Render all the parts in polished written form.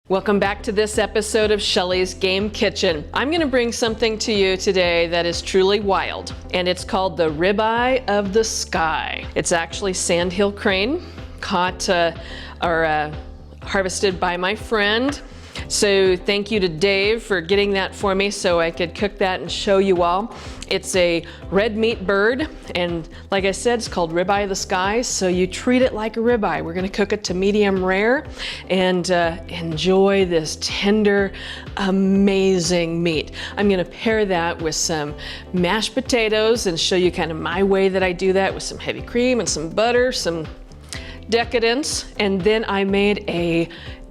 Welcome back to this episode of Shelly's Game Kitchen. I'm going to bring something to you today that is truly wild, and it's called the Ribeye of the Sky. It's actually Sandhill Crane, caught or harvested by my friend. So thank you to Dave for getting that for me so I could cook that and show you all. It's a red meat bird, and like I said, it's called Ribeye of the Sky, so you treat it like a ribeye. We're gonna cook it to medium rare and enjoy this tender, amazing meat. I'm gonna pair that with some mashed potatoes and show you kind of my way that I do that with some heavy cream and some butter, some decadence, and then I made a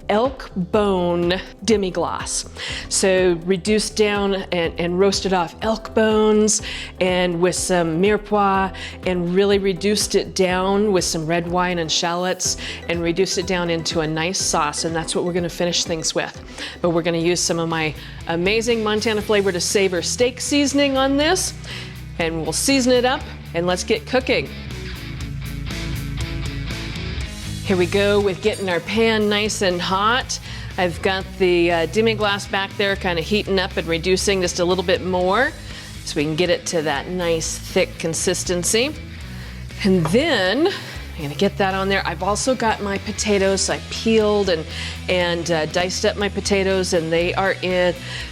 elk bone demi-glace. So reduced down and roasted off elk bones and with some mirepoix, and really reduced it down with some red wine and shallots and reduced it down into a nice sauce, and that's what we're gonna finish things with. But we're gonna use some of my amazing Montana Flavor to Savor steak seasoning on this, and we'll season it up and let's get cooking. Here we go with getting our pan nice and hot. I've got the demi-glace back there kind of heating up and reducing just a little bit more so we can get it to that nice thick consistency. And then I'm gonna get that on there. I've also got my potatoes. I peeled and diced up my potatoes, and they are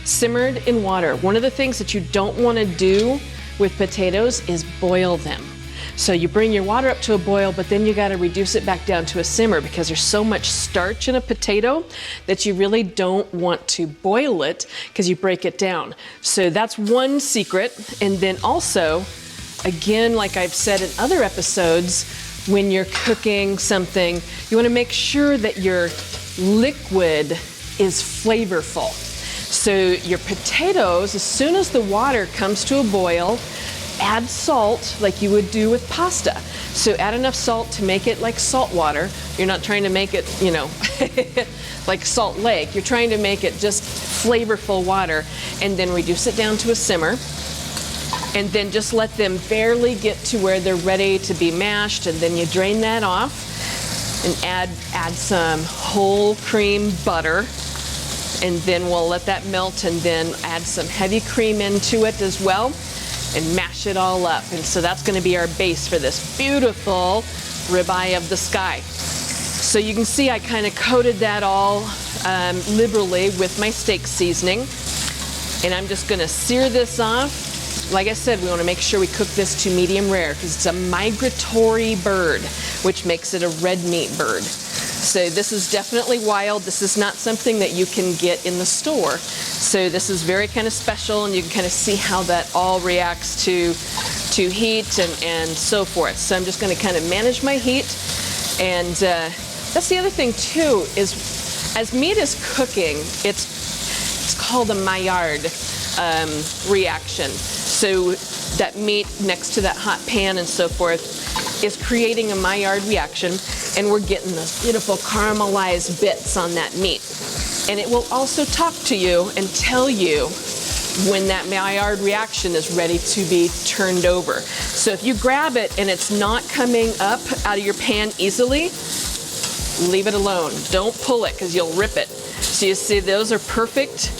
simmered in water. One of the things that you don't wanna do with potatoes is boil them. So you bring your water up to a boil, but then you gotta reduce it back down to a simmer because there's so much starch in a potato that you really don't want to boil it because you break it down. So that's one secret. And then also, again, like I've said in other episodes, when you're cooking something, you wanna make sure that your liquid is flavorful. So your potatoes, as soon as the water comes to a boil, add salt like you would do with pasta. So add enough salt to make it like salt water. You're not trying to make it, you know, like Salt Lake. You're trying to make it just flavorful water, and then reduce it down to a simmer. And then just let them barely get to where they're ready to be mashed, and then you drain that off and add some whole cream butter. And then we'll let that melt, and then add some heavy cream into it as well, and mash it all up. And so that's gonna be our base for this beautiful Ribeye of the Sky. So you can see I kind of coated that all liberally with my steak seasoning. And I'm just gonna sear this off. Like I said, we wanna make sure we cook this to medium rare because it's a migratory bird, which makes it a red meat bird. So this is definitely wild. This is not something that you can get in the store. So this is very kind of special, and you can kind of see how that all reacts to heat and so forth. So I'm just going to kind of manage my heat. And that's the other thing too, is as meat is cooking, it's called a Maillard reaction. So that meat next to that hot pan and so forth is creating a Maillard reaction, and we're getting those beautiful caramelized bits on that meat. And it will also talk to you and tell you when that Maillard reaction is ready to be turned over. So if you grab it and it's not coming up out of your pan easily, leave it alone. Don't pull it because you'll rip it. So you see those are perfect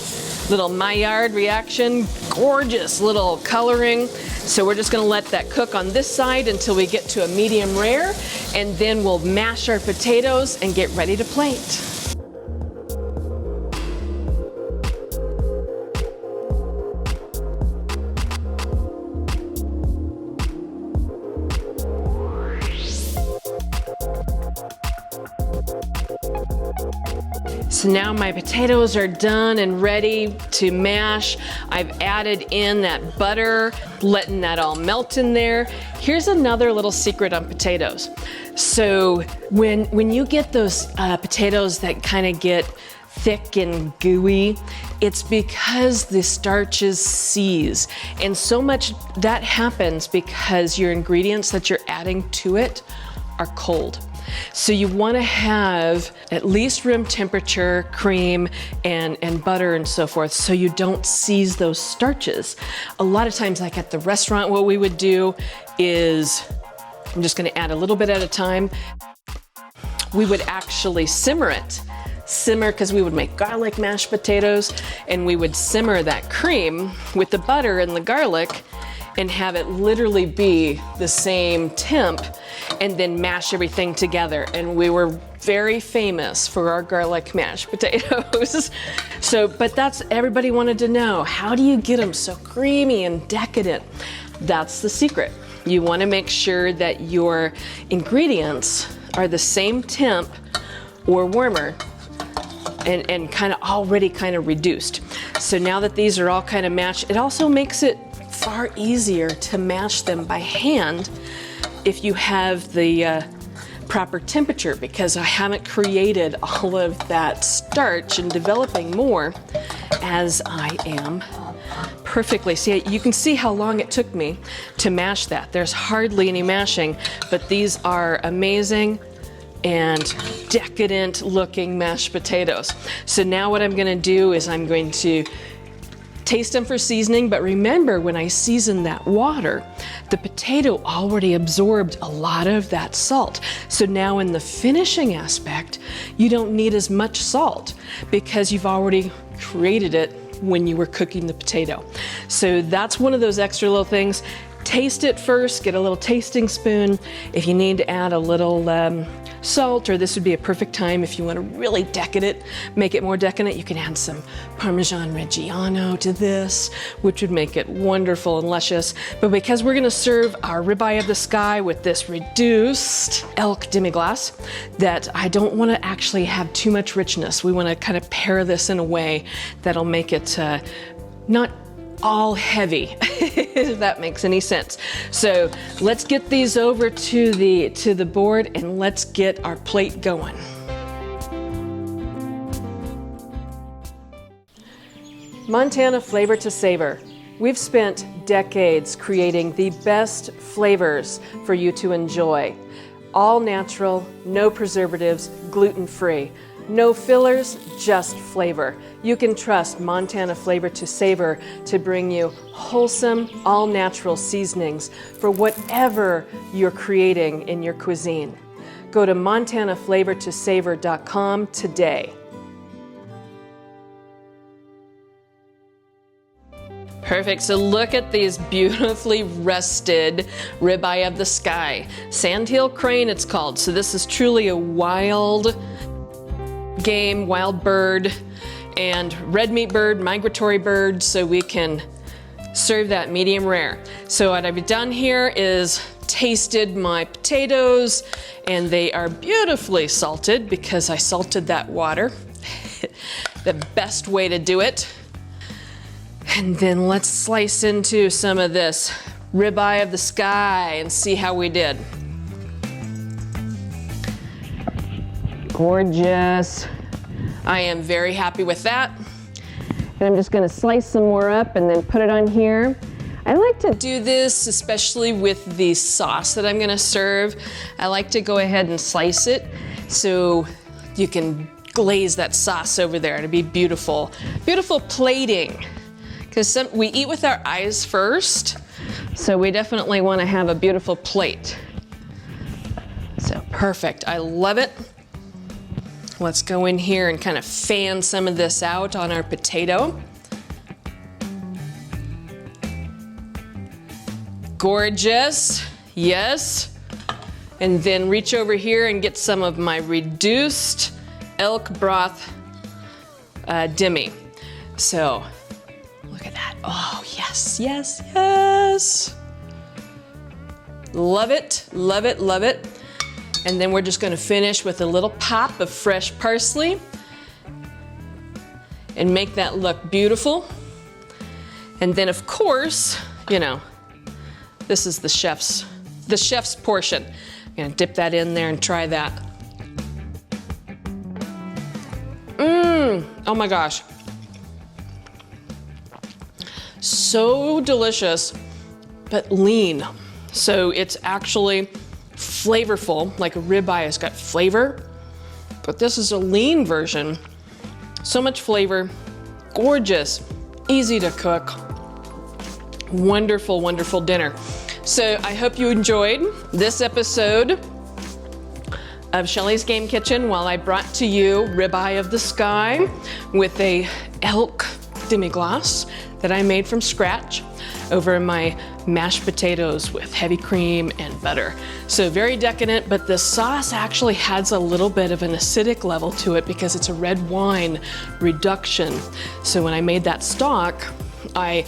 little Maillard reaction, gorgeous little coloring. So we're just gonna let that cook on this side until we get to a medium rare, and then we'll mash our potatoes and get ready to plate. So now my potatoes are done and ready to mash. I've added in that butter, letting that all melt in there. Here's another little secret on potatoes. So when you get those potatoes that kind of get thick and gooey, it's because the starches seize. And so much that happens because your ingredients that you're adding to it are cold. So you want to have at least room temperature cream and butter and so forth, so you don't seize those starches. A lot of times, like at the restaurant, what we would do is, I'm just going to add a little bit at a time, we would actually simmer it simmer, because we would make garlic mashed potatoes, and we would simmer that cream with the butter and the garlic and have it literally be the same temp, and then mash everything together. And we were very famous for our garlic mashed potatoes. So, but that's, everybody wanted to know, how do you get them so creamy and decadent? That's the secret. You want to make sure that your ingredients are the same temp or warmer and kind of already kind of reduced. So now that these are all kind of mashed, it also makes it far easier to mash them by hand if you have the proper temperature, because I haven't created all of that starch and developing more as I am perfectly. See, you can see how long it took me to mash that. There's hardly any mashing, but these are amazing and decadent looking mashed potatoes. So now what I'm gonna do is I'm going to taste them for seasoning, but remember, when I season that water, the potato already absorbed a lot of that salt. So now in the finishing aspect, you don't need as much salt because you've already created it when you were cooking the potato. So that's one of those extra little things. Taste it first, get a little tasting spoon. If you need to add a little salt, or this would be a perfect time if you want to really decadent, make it more decadent, you can add some Parmesan Reggiano to this, which would make it wonderful and luscious. But because we're going to serve our ribeye of the sky with this reduced elk demi-glace, that I don't want to actually have too much richness. We want to kind of pair this in a way that'll make it not all heavy, if that makes any sense. So let's get these over to the board and let's get our plate going. Montana Flavor to Savor. We've spent decades creating the best flavors for you to enjoy. All natural, no preservatives, gluten-free. No fillers, just flavor. You can trust Montana Flavor to Savor to bring you wholesome, all-natural seasonings for whatever you're creating in your cuisine. Go to montanaflavortosavor.com today. Perfect, so look at these beautifully rested ribeye of the sky. Sandhill Crane it's called, so this is truly a wild game, wild bird, and red meat bird, migratory bird, so we can serve that medium rare. So what I've done here is tasted my potatoes, and they are beautifully salted because I salted that water. The best way to do it. And then let's slice into some of this ribeye of the sky and see how we did. Gorgeous. I am very happy with that. And I'm just gonna slice some more up and then put it on here. I like to do this, especially with the sauce that I'm gonna serve. I like to go ahead and slice it so you can glaze that sauce over there. It'd be beautiful. Beautiful plating. Because we eat with our eyes first, so we definitely wanna have a beautiful plate. So perfect, I love it. Let's go in here and kind of fan some of this out on our potato. Gorgeous, yes. And then reach over here and get some of my reduced elk broth demi. So, look at that. Oh, yes, yes, yes. Love it, love it, love it. And then we're just gonna finish with a little pop of fresh parsley and make that look beautiful. And then of course, you know, this is the chef's portion. I'm gonna dip that in there and try that. Oh my gosh. So delicious, but lean. So it's actually flavorful, like a ribeye has got flavor, but this is a lean version. So much flavor, gorgeous, easy to cook, wonderful, wonderful dinner. So I hope you enjoyed this episode of Shelly's Game Kitchen while I brought to you Ribeye of the Sky with a elk demi-glace that I made from scratch over my mashed potatoes with heavy cream and butter. So very decadent, but the sauce actually has a little bit of an acidic level to it because it's a red wine reduction. So when I made that stock, I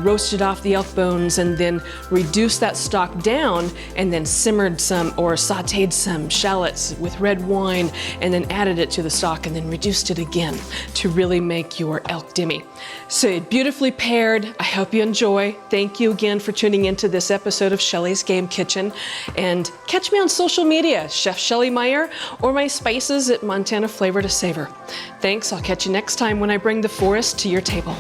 roasted off the elk bones and then reduced that stock down and then simmered some or sauteed some shallots with red wine and then added it to the stock and then reduced it again to really make your elk demi. So beautifully paired. I hope you enjoy. Thank you again for tuning into this episode of Shelly's Game Kitchen, and catch me on social media, Chef Shelly Meyer, or my spices at Montana Flavor to Savor. Thanks. I'll catch you next time when I bring the forest to your table.